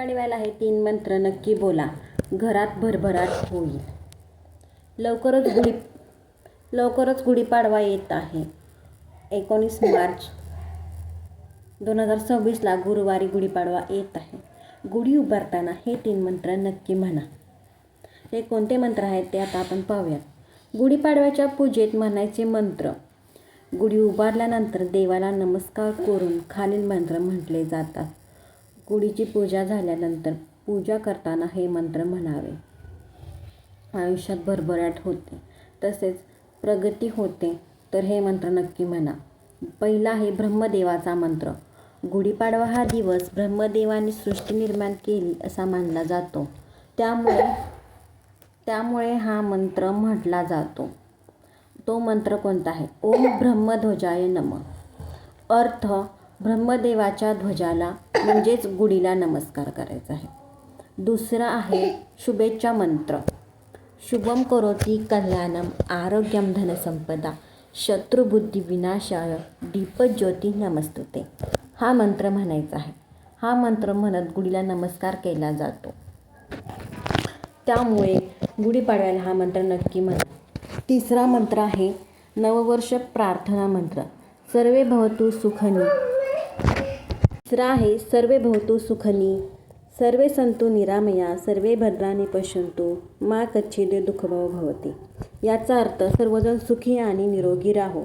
गुढीपाडव्याला हे 3 मंत्र नक्की बोला, घरात भरभराट होईल. लवकरच गुढीपाडवा येत आहे. 19 मार्च 2026ला गुरुवारी गुढीपाडवा येत आहे. गुढी उभारताना हे 3 मंत्र नक्की म्हणा. हे कोणते मंत्र आहेत ते आता आपण पाहूयात. गुढीपाडव्याच्या पूजेत म्हणायचे मंत्र. गुढी उभारल्यानंतर देवाला नमस्कार करून खालील मंत्र म्हटले जातात. गुढीची पूजा झाल्यानंतर पूजा करताना हे मंत्र म्हणावे. आयुष्यात भरभराट होते, तसेच प्रगती होते, तर हे मंत्र नक्की म्हणा. पहिला आहे ब्रह्मदेवाचा मंत्र. गुढीपाडवा हा दिवस ब्रह्मदेवाने सृष्टी निर्माण केली असा मानला जातो. त्यामुळे हा मंत्र म्हटला जातो. तो मंत्र कोणता आहे? ओम ब्रह्मध्वजाय नमः. अर्थ, ब्रह्मदेवाच्या ध्वजाला म्हणजेच गुढीला नमस्कार करायचा आहे. दुसरा आहे शुभेच्छा मंत्र. शुभम करोति कल्याणम आरोग्यम धनसंपदा शत्रुबुद्धी विनाशाय दीपज्योती नमस्तुते. हा मंत्र म्हणायचा आहे. हा मंत्र म्हणत गुढीला नमस्कार केला जातो. त्यामुळे गुढीपाडव्याला हा मंत्र नक्की म्हणा. तिसरा मंत्र आहे नववर्ष प्रार्थना मंत्र. सर्वे भवतु सुखनी. तिसरा आहे सर्वे भवतु सुखनी, सर्वे सन्तु निरामया, सर्वे भद्राणि पश्यन्तु मा कश्चित् दुःखभाग् भवति. याचा अर्थ सर्वजण सुखी आणि निरोगी राहो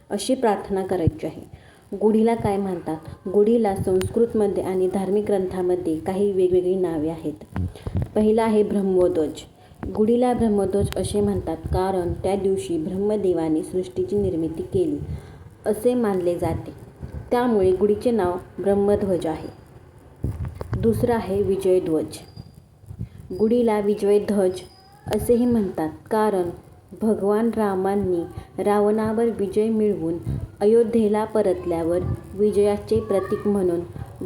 अशी प्रार्थना करायची आहे. गुढीला काय म्हणतात? गुढीला संस्कृतमध्ये आणि धार्मिक ग्रंथामध्ये काही वेगवेगळी नावे आहेत. पहिला आहे ब्रह्मध्वज. गुढीला ब्रह्मध्वज असे म्हणतात कारण त्या दिवशी ब्रह्मदेवाने सृष्टीची निर्मिती केली असे मानले जाते. त्यामुळे गुढीचे नाव ब्रह्मध्वज आहे. दुसरा आहे विजयध्वज. गुढीला विजयध्वज असेही म्हणतात कारण भगवान रामांनी रावणावर विजय मिळवून अयोध्येला परतल्यावर विजयाचे प्रतीक म्हणून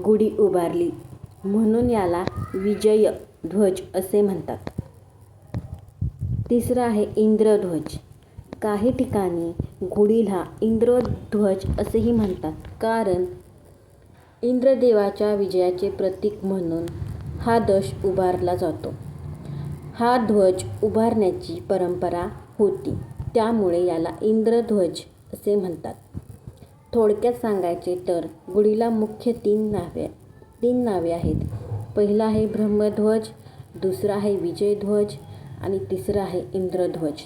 गुढी उभारली, म्हणून याला विजयध्वज असे म्हणतात. तिसरा आहे इंद्रध्वज. काही ठिकाणी गुढीला इंद्रध्वज असेही म्हणतात कारण इंद्रदेवाच्या विजयाचे प्रतीक म्हणून हा ध्वज उभारला जातो. हा ध्वज उभारण्याची परंपरा होती, त्यामुळे याला इंद्रध्वज असे म्हणतात. थोडक्यात सांगायचे तर गुढीला मुख्य तीन नावे आहेत. पहिला आहे ब्रह्मध्वज, दुसरा आहे विजयध्वज आणि तिसरा आहे इंद्रध्वज.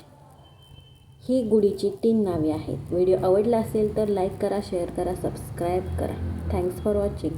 ही गुढीची 3 नावे आहेत. व्हिडिओ आवडला असेल तर लाईक करा, शेअर करा, सबस्क्राईब करा. Thanks for watching.